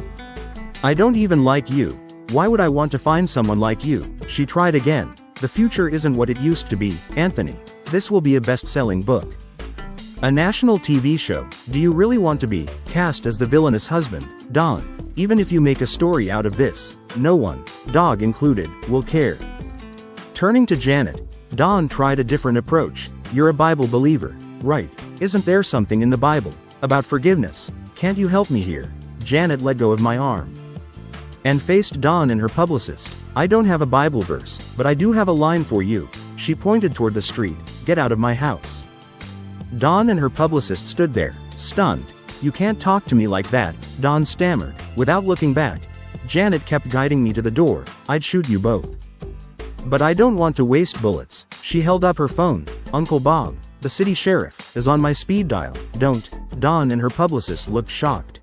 I don't even like you. Why would I want to find someone like you? She tried again. The future isn't what it used to be, Anthony. This will be a best-selling book. A national TV show. Do you really want to be cast as the villainous husband? Don, even if you make a story out of this, no one, dog included, will care. Turning to Janet, Don tried a different approach. You're a Bible believer, right? Isn't there something in the Bible about forgiveness? Can't you help me here? Janet let go of my arm and faced Don and her publicist. I don't have a Bible verse, but I do have a line for you. She pointed toward the street. Get out of my house. Don and her publicist stood there, stunned. You can't talk to me like that, Don stammered, without looking back. Janet kept guiding me to the door. I'd shoot you both. But I don't want to waste bullets. She held up her phone. Uncle Bob, the city sheriff, is on my speed dial. Don't. Don and her publicist looked shocked.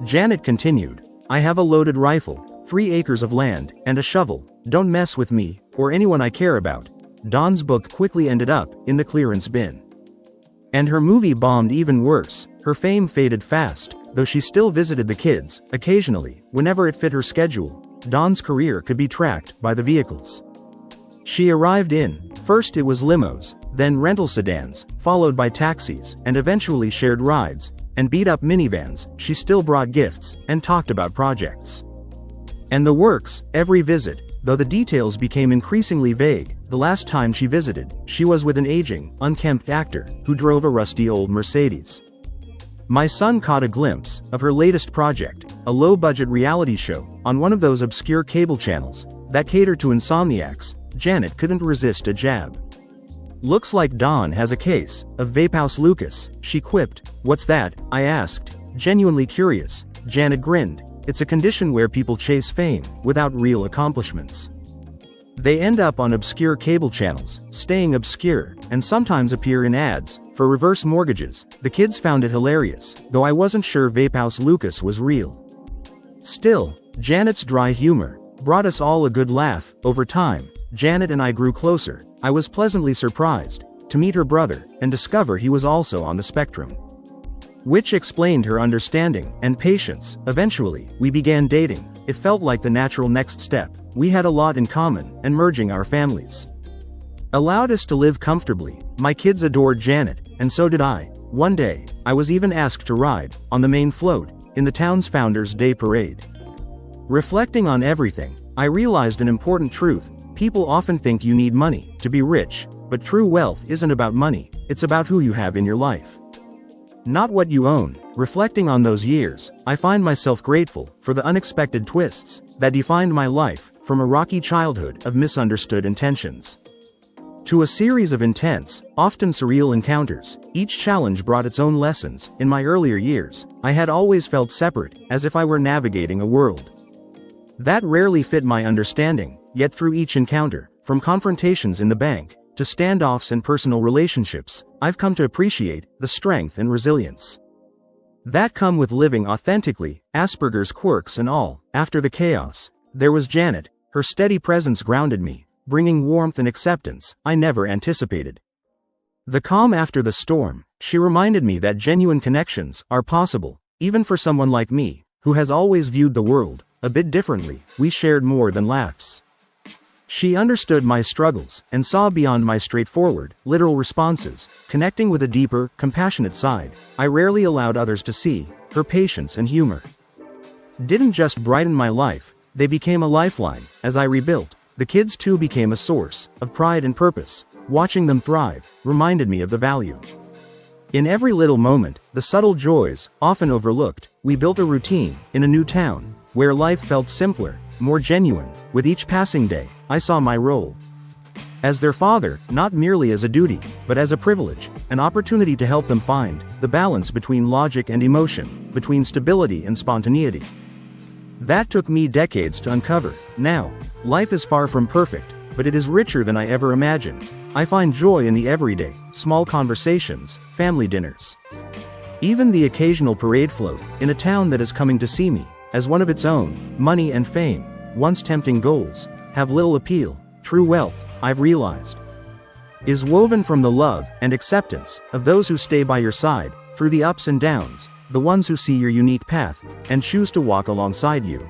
Janet continued. I have a loaded rifle, 3 acres of land, and a shovel. Don't mess with me, or anyone I care about. Don's book quickly ended up in the clearance bin. And her movie bombed even worse. Her fame faded fast, though she still visited the kids, occasionally, whenever it fit her schedule. Don's career could be tracked by the vehicles she arrived in. First it was limos, then rental sedans, followed by taxis, and eventually shared rides, and beat-up minivans. She still brought gifts, and talked about projects and the works, every visit, though the details became increasingly vague. The last time she visited, she was with an aging, unkempt actor, who drove a rusty old Mercedes. My son caught a glimpse of her latest project, a low-budget reality show, on one of those obscure cable channels that cater to insomniacs. Janet couldn't resist a jab. Looks like Don has a case of Vapehouse Lucas, she quipped. What's that? I asked, genuinely curious. Janet grinned. It's a condition where people chase fame without real accomplishments. They end up on obscure cable channels, staying obscure, and sometimes appear in ads for reverse mortgages. The kids found it hilarious, though I wasn't sure Vapehouse Lucas was real. Still, Janet's dry humor brought us all a good laugh. Over time, Janet and I grew closer. I was pleasantly surprised to meet her brother and discover he was also on the spectrum, which explained her understanding and patience. Eventually, we began dating. It felt like the natural next step. We had a lot in common, and merging our families allowed us to live comfortably. My kids adored Janet, and so did I. One day, I was even asked to ride on the main float in the town's Founders' Day parade. Reflecting on everything, I realized an important truth. People often think you need money to be rich, but true wealth isn't about money, it's about who you have in your life, not what you own. Reflecting on those years, I find myself grateful for the unexpected twists that defined my life, from a rocky childhood of misunderstood intentions to a series of intense, often surreal encounters. Each challenge brought its own lessons. In my earlier years, I had always felt separate, as if I were navigating a world that rarely fit my understanding. Yet through each encounter, from confrontations in the bank to standoffs and personal relationships, I've come to appreciate the strength and resilience that come with living authentically, Asperger's quirks and all. After the chaos, there was Janet. Her steady presence grounded me, bringing warmth and acceptance I never anticipated. The calm after the storm, she reminded me that genuine connections are possible, even for someone like me, who has always viewed the world a bit differently. We shared more than laughs. She understood my struggles and saw beyond my straightforward, literal responses, connecting with a deeper, compassionate side I rarely allowed others to see. Her patience and humor didn't just brighten my life, they became a lifeline. As I rebuilt, the kids too became a source of pride and purpose. Watching them thrive reminded me of the value in every little moment, the subtle joys, often overlooked. We built a routine in a new town, where life felt simpler, more genuine. With each passing day, I saw my role as their father, not merely as a duty, but as a privilege, an opportunity to help them find the balance between logic and emotion, between stability and spontaneity. That took me decades to uncover. Now, life is far from perfect, but it is richer than I ever imagined. I find joy in the everyday, small conversations, family dinners. Even the occasional parade float, in a town that is coming to see me, as one of its own. Money and fame, once tempting goals, have little appeal. True wealth, I've realized, is woven from the love and acceptance of those who stay by your side, through the ups and downs, the ones who see your unique path, and choose to walk alongside you.